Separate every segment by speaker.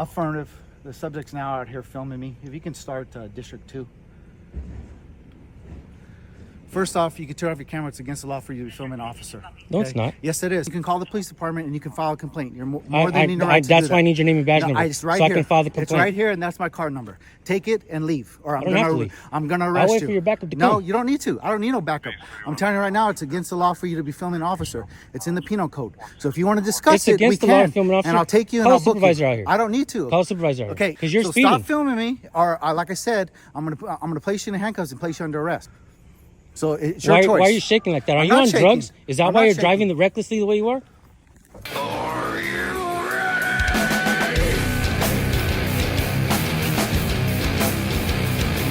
Speaker 1: Affirmative. The subject's now out here filming me. If you can start District 2. First off, you can turn off your camera. It's against the law for you to be filming an officer.
Speaker 2: No, it's not.
Speaker 1: Yes, it is. You can call the police department and you can file a complaint. You're more than in the right to
Speaker 2: That's
Speaker 1: do that.
Speaker 2: why I need your name and badge number.
Speaker 1: It's right
Speaker 2: so
Speaker 1: here.
Speaker 2: I can file the complaint.
Speaker 1: It's right here, and that's my card number. Take it and leave, or I'm
Speaker 2: don't have to leave.
Speaker 1: gonna arrest
Speaker 2: I'll
Speaker 1: you.
Speaker 2: wait for your backup to
Speaker 1: No,
Speaker 2: come.
Speaker 1: you don't need to. I don't need no backup. I'm telling you right now, it's against the law for you to be filming an officer. It's in the penal code. So if you want to discuss
Speaker 2: It's
Speaker 1: it,
Speaker 2: against
Speaker 1: we
Speaker 2: the law
Speaker 1: can.
Speaker 2: to film an officer?
Speaker 1: And I'll take you and
Speaker 2: Call
Speaker 1: I'll
Speaker 2: a
Speaker 1: book
Speaker 2: supervisor
Speaker 1: you.
Speaker 2: out here.
Speaker 1: I don't need to.
Speaker 2: Call a supervisor out here.
Speaker 1: Okay,
Speaker 2: because you're
Speaker 1: so
Speaker 2: speeding.
Speaker 1: stop filming me, or like I said, I'm gonna place you in handcuffs and place you under arrest. So it's your choice.
Speaker 2: Why are you shaking like that? Are
Speaker 1: I'm
Speaker 2: you
Speaker 1: not
Speaker 2: on
Speaker 1: shaking.
Speaker 2: drugs? Is that
Speaker 1: I'm
Speaker 2: why
Speaker 1: not
Speaker 2: you're
Speaker 1: shaking.
Speaker 2: driving recklessly the way you are?
Speaker 3: Are you ready?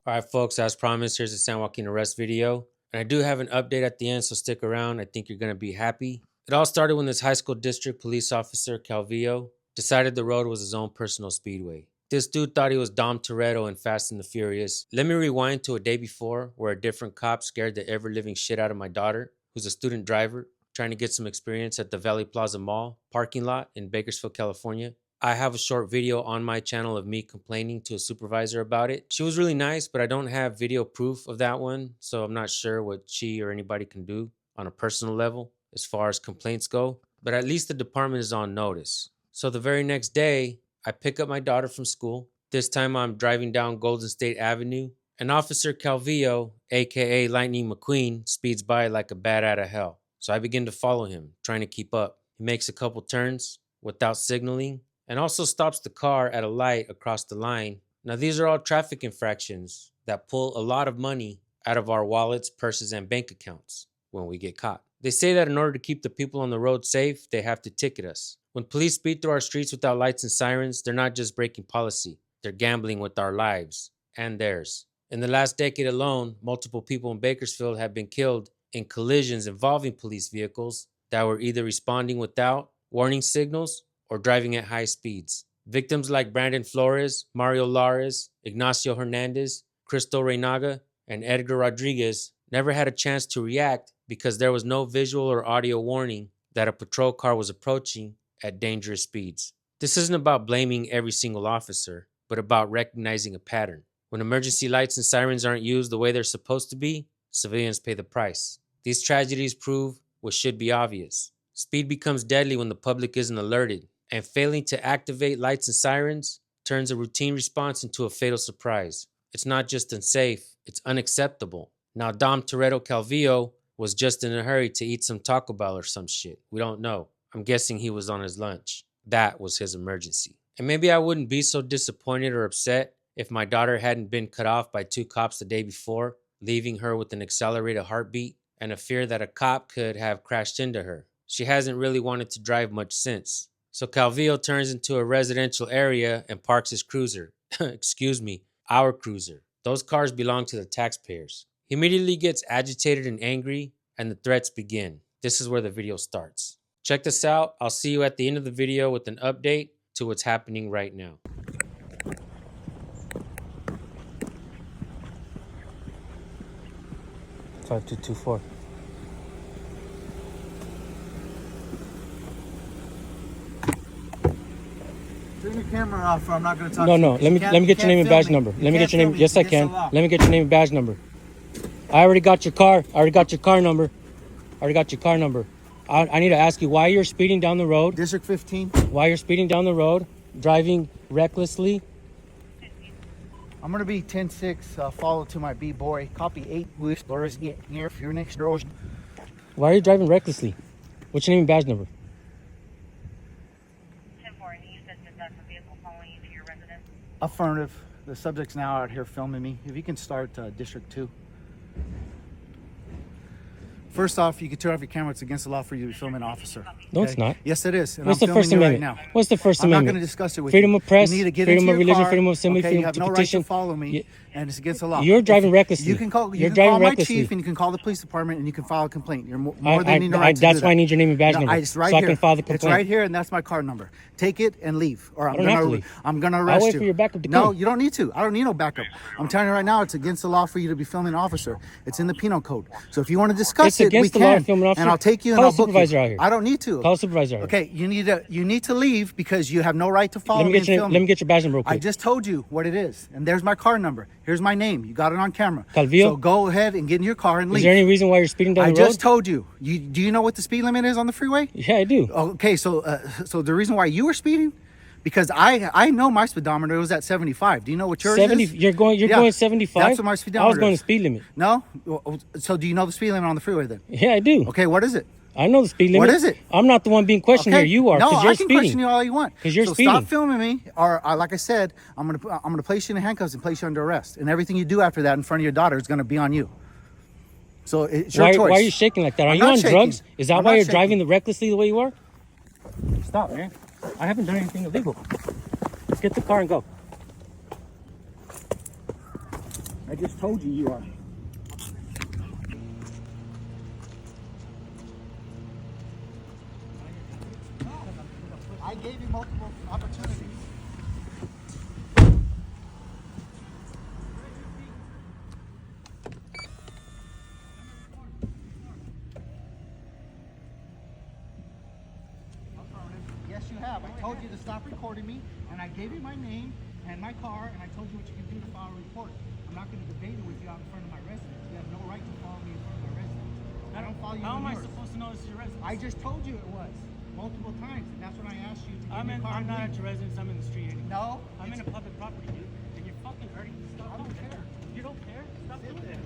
Speaker 4: All right, folks, as promised, here's the San Joaquin arrest video. And I do have an update at the end, so stick around. I think you're going to be happy. It all started when this high school district police officer, Calvillo, decided the road was his own personal speedway. This dude thought he was Dom Toretto in Fast and the Furious. Let me rewind to a day before where a different cop scared the ever-living shit out of my daughter, who's a student driver, trying to get some experience at the Valley Plaza Mall parking lot in Bakersfield, California. I have a short video on my channel of me complaining to a supervisor about it. She was really nice, but I don't have video proof of that one, so I'm not sure what she or anybody can do on a personal level as far as complaints go. But at least the department is on notice. So the very next day, I pick up my daughter from school. This time I'm driving down Golden State Avenue, and Officer Calvillo, aka Lightning McQueen, speeds by like a bat out of hell. So I begin to follow him, trying to keep up. He makes a couple turns without signaling, and also stops the car at a light across the line. Now these are all traffic infractions that pull a lot of money out of our wallets, purses, and bank accounts when we get caught. They say that in order to keep the people on the road safe, they have to ticket us. When police speed through our streets without lights and sirens, they're not just breaking policy, they're gambling with our lives and theirs. In the last decade alone, multiple people in Bakersfield have been killed in collisions involving police vehicles that were either responding without warning signals or driving at high speeds. Victims like Brandon Flores, Mario Lares, Ignacio Hernandez, Cristo Reynaga, and Edgar Rodriguez never had a chance to react because there was no visual or audio warning that a patrol car was approaching at dangerous speeds. This isn't about blaming every single officer, but about recognizing a pattern. When emergency lights and sirens aren't used the way they're supposed to be, civilians pay the price. These tragedies prove what should be obvious. Speed becomes deadly when the public isn't alerted, and failing to activate lights and sirens turns a routine response into a fatal surprise. It's not just unsafe, it's unacceptable. Now Dom Toretto Calvillo was just in a hurry to eat some Taco Bell or some shit. We don't know. I'm guessing he was on his lunch. That was his emergency. And maybe I wouldn't be so disappointed or upset if my daughter hadn't been cut off by two cops the day before, leaving her with an accelerated heartbeat and a fear that a cop could have crashed into her. She hasn't really wanted to drive much since. So Calvillo turns into a residential area and parks his cruiser. Excuse me, our cruiser. Those cars belong to the taxpayers. He immediately gets agitated and angry, and the threats begin. This is where the video starts. Check this out. I'll see you at the end of the video with an update to what's happening right now.
Speaker 2: Five two two four.
Speaker 1: Turn your camera off, or I'm not going to talk
Speaker 2: No,
Speaker 1: to you.
Speaker 2: no. Let me get your name and badge number. Let me get your name. Yes, I can. Let me get your name and badge number. I already got your car. I already got your car number. I need to ask you why you're speeding down the road.
Speaker 1: District 15.
Speaker 2: Why you're speeding down the road, driving recklessly.
Speaker 1: I'm going to be 10-6, follow to my B-boy. Copy 8, Louis, Doris, here, for your next door.
Speaker 2: Why are you driving recklessly? What's your name and badge number?
Speaker 5: 10-4, you said that that's a vehicle following you to your residence?
Speaker 1: Affirmative. The subject's now out here filming me. If you can start District 2. First off, you can turn off your camera. It's against the law for you to be filming an officer.
Speaker 2: No, it's not.
Speaker 1: Yes, it is. And
Speaker 2: What's
Speaker 1: I'm
Speaker 2: the First
Speaker 1: filming you
Speaker 2: Amendment?
Speaker 1: right now.
Speaker 2: What's the First
Speaker 1: I'm not
Speaker 2: Amendment?
Speaker 1: going to discuss it with
Speaker 2: Freedom
Speaker 1: you.
Speaker 2: of press,
Speaker 1: You need to get
Speaker 2: freedom
Speaker 1: into
Speaker 2: of
Speaker 1: your
Speaker 2: religion,
Speaker 1: car.
Speaker 2: freedom of assembly,
Speaker 1: Okay,
Speaker 2: freedom
Speaker 1: you have
Speaker 2: to
Speaker 1: no
Speaker 2: petition.
Speaker 1: right to follow me, and it's against the law.
Speaker 2: You're driving recklessly.
Speaker 1: You can call
Speaker 2: You're driving
Speaker 1: call my
Speaker 2: recklessly.
Speaker 1: chief, and you can call the police department, and you can file a complaint. You're more than in the right to do
Speaker 2: That's
Speaker 1: that.
Speaker 2: why I need your name and badge number.
Speaker 1: It's right
Speaker 2: so
Speaker 1: here.
Speaker 2: I can file the complaint.
Speaker 1: It's right here, and that's my card number. Take it and leave, or I'm
Speaker 2: don't have to
Speaker 1: gonna
Speaker 2: leave.
Speaker 1: I'm gonna
Speaker 2: I'll
Speaker 1: arrest
Speaker 2: wait
Speaker 1: you.
Speaker 2: for your backup to
Speaker 1: No,
Speaker 2: come.
Speaker 1: you don't need to. I don't need no backup. I'm telling you right now, it's against the law for you to be filming an officer. It's in the penal code. So if you want to discuss
Speaker 2: It's
Speaker 1: it, it, we
Speaker 2: against the law
Speaker 1: can.
Speaker 2: to film an officer.
Speaker 1: And I'll take you and
Speaker 2: Call
Speaker 1: I'll
Speaker 2: the
Speaker 1: book
Speaker 2: supervisor
Speaker 1: you.
Speaker 2: out here.
Speaker 1: I don't need to.
Speaker 2: Call the supervisor out here.
Speaker 1: Okay, you need to leave because you have no right to follow
Speaker 2: Let me
Speaker 1: me
Speaker 2: get
Speaker 1: and
Speaker 2: your
Speaker 1: film
Speaker 2: let me
Speaker 1: me.
Speaker 2: get your badge number real
Speaker 1: I
Speaker 2: quick.
Speaker 1: just told you what it is, and there's my car number. Here's my name. You got it on camera.
Speaker 2: Calvillo?
Speaker 1: So go ahead and get in your car and leave.
Speaker 2: Is there any reason why you're speeding down
Speaker 1: I
Speaker 2: the road?
Speaker 1: just told you. Do you know what the speed limit is on the freeway?
Speaker 2: Yeah, I do.
Speaker 1: Okay, so the reason why you were speeding, because I know my speedometer was at 75. Do you know what yours
Speaker 2: 70.
Speaker 1: is?
Speaker 2: You're going 75.
Speaker 1: That's what my speedometer
Speaker 2: I was going
Speaker 1: is.
Speaker 2: the speed limit.
Speaker 1: No? So do you know the speed limit on the freeway then?
Speaker 2: Yeah, I do.
Speaker 1: Okay, what is it?
Speaker 2: I know the speed limit.
Speaker 1: What is it?
Speaker 2: I'm not the one being questioned here. You are.
Speaker 1: No,
Speaker 2: Because you're
Speaker 1: I can
Speaker 2: speeding.
Speaker 1: question you all you want.
Speaker 2: 'Cause you're
Speaker 1: so
Speaker 2: speeding.
Speaker 1: stop filming me, or like I said, I'm gonna place you in handcuffs and place you under arrest, and everything you do after that in front of your daughter is gonna be on you. So it's your choice.
Speaker 2: Why are you shaking like that? Are
Speaker 1: I'm
Speaker 2: you
Speaker 1: not
Speaker 2: on
Speaker 1: shaking.
Speaker 2: drugs? Is that
Speaker 1: I'm
Speaker 2: why
Speaker 1: not
Speaker 2: you're
Speaker 1: shaking.
Speaker 2: driving recklessly the way you are? Stop, man. I haven't done anything illegal. Let's get the car and go.
Speaker 1: I just told you you are. I gave you multiple opportunities. Yes, you have. I told you to stop recording me, and I gave you my name and my car, and I told you what you can do to file a report. I'm not going to debate it with you out in front of my residence. You have no right to follow me in front of my residence. I don't follow you.
Speaker 6: How am I
Speaker 1: yours.
Speaker 6: supposed to know this is your residence?
Speaker 1: I just told you it was multiple times, and that's when I asked you to give me a car.
Speaker 6: I'm
Speaker 1: and
Speaker 6: not
Speaker 1: leave.
Speaker 6: at your residence. I'm in the street anyway.
Speaker 1: No,
Speaker 6: I'm in a public property, dude. And you're fucking hurting. Stop.
Speaker 1: I don't care.
Speaker 6: You don't care? Stop doing that.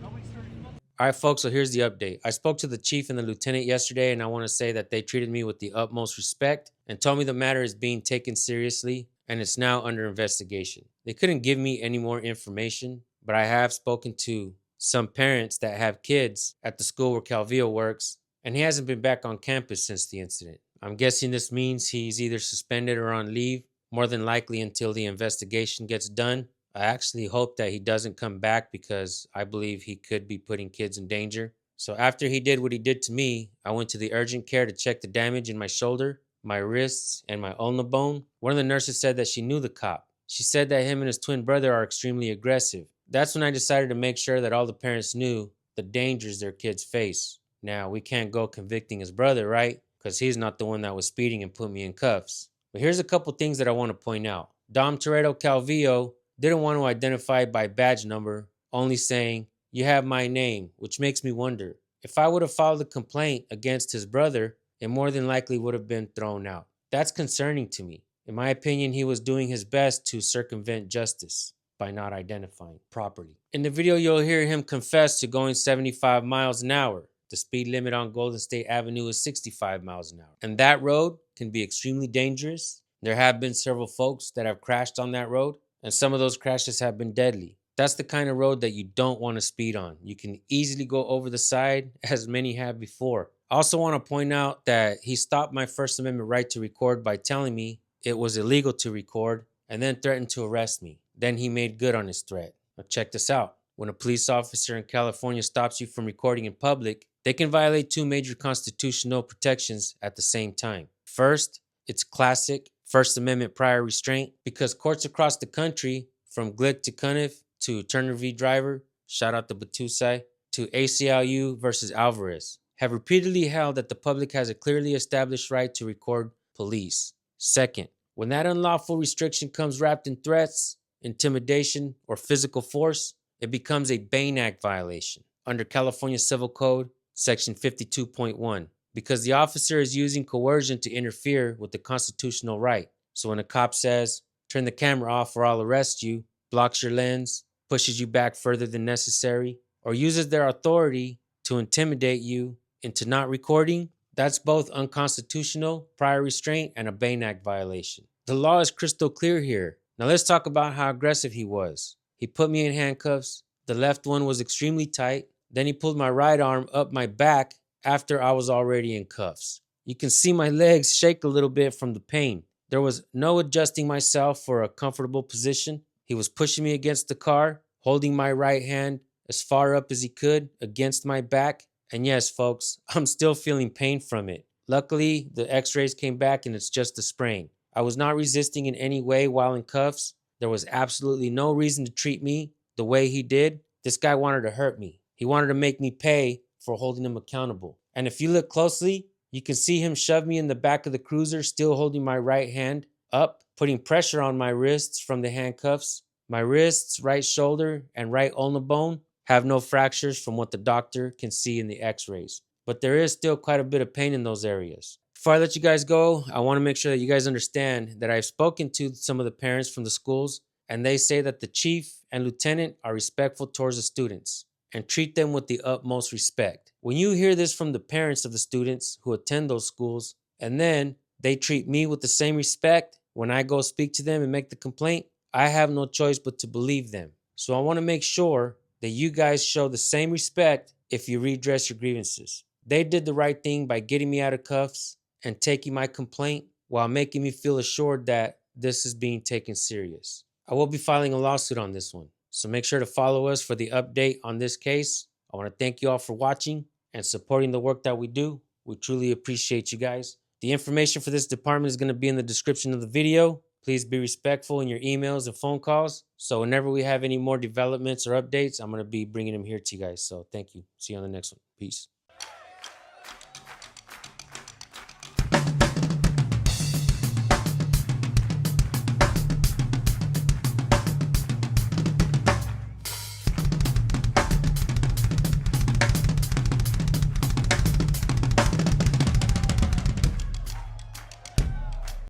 Speaker 6: Nobody's hurting.
Speaker 4: All right, folks, so here's the update. I spoke to the chief and the lieutenant yesterday, and I want to say that they treated me with the utmost respect and told me the matter is being taken seriously and it's now under investigation. They couldn't give me any more information, but I have spoken to some parents that have kids at the school where Calvillo works, and he hasn't been back on campus since the incident. I'm guessing this means he's either suspended or on leave, more than likely until the investigation gets done. I actually hope that he doesn't come back because I believe he could be putting kids in danger. So after he did what he did to me, I went to the urgent care to check the damage in my shoulder, my wrists, and my ulna bone. One of the nurses said that she knew the cop. She said that him and his twin brother are extremely aggressive. That's when I decided to make sure that all the parents knew the dangers their kids face. Now, we can't go convicting his brother, right? Because he's not the one that was speeding and put me in cuffs. But here's a couple things that I want to point out. Dom Toretto Calvillo didn't want to identify by badge number, only saying, "You have my name," which makes me wonder. If I would have filed a complaint against his brother, it more than likely would have been thrown out. That's concerning to me. In my opinion, he was doing his best to circumvent justice by not identifying properly. In the video, you'll hear him confess to going 75 miles an hour. The speed limit on Golden State Avenue is 65 miles an hour. And that road can be extremely dangerous. There have been several folks that have crashed on that road, and some of those crashes have been deadly. That's the kind of road that you don't want to speed on. You can easily go over the side, as many have before. I also want to point out that he stopped my First Amendment right to record by telling me it was illegal to record and then threatened to arrest me. Then he made good on his threat. Now check this out. When a police officer in California stops you from recording in public, they can violate two major constitutional protections at the same time. First, it's classic First Amendment prior restraint, because courts across the country, from Glick to Cuniff to Turner v. Driver, shout out to Batusai, to ACLU versus Alvarez, have repeatedly held that the public has a clearly established right to record police. Second, when that unlawful restriction comes wrapped in threats, intimidation, or physical force, it becomes a Bain Act violation under California Civil Code, Section 52.1, because the officer is using coercion to interfere with the constitutional right. So when a cop says, "Turn the camera off or I'll arrest you," blocks your lens, pushes you back further than necessary, or uses their authority to intimidate you into not recording, that's both unconstitutional, prior restraint, and a Bain Act violation. The law is crystal clear here. Now let's talk about how aggressive he was. He put me in handcuffs. The left one was extremely tight. Then he pulled my right arm up my back after I was already in cuffs. You can see my legs shake a little bit from the pain. There was no adjusting myself for a comfortable position. He was pushing me against the car, holding my right hand as far up as he could against my back. And yes, folks, I'm still feeling pain from it. Luckily, the x-rays came back and it's just a sprain. I was not resisting in any way while in cuffs. There was absolutely no reason to treat me the way he did. This guy wanted to hurt me. He wanted to make me pay for holding him accountable. And if you look closely, you can see him shove me in the back of the cruiser, still holding my right hand up, putting pressure on my wrists from the handcuffs. My wrists, right shoulder, and right ulna bone have no fractures from what the doctor can see in the x-rays. But there is still quite a bit of pain in those areas. Before I let you guys go, I want to make sure that you guys understand that I've spoken to some of the parents from the schools, and they say that the chief and lieutenant are respectful towards the students and treat them with the utmost respect. When you hear this from the parents of the students who attend those schools, and then they treat me with the same respect when I go speak to them and make the complaint, I have no choice but to believe them. So I want to make sure that you guys show the same respect if you redress your grievances. They did the right thing by getting me out of cuffs and taking my complaint while making me feel assured that this is being taken serious. I will be filing a lawsuit on this one, so make sure to follow us for the update on this case. I want to thank you all for watching and supporting the work that we do. We truly appreciate you guys. The information for this department is going to be in the description of the video. Please be respectful in your emails and phone calls. So whenever we have any more developments or updates, I'm going to be bringing them here to you guys. So thank you. See you on the next one. Peace.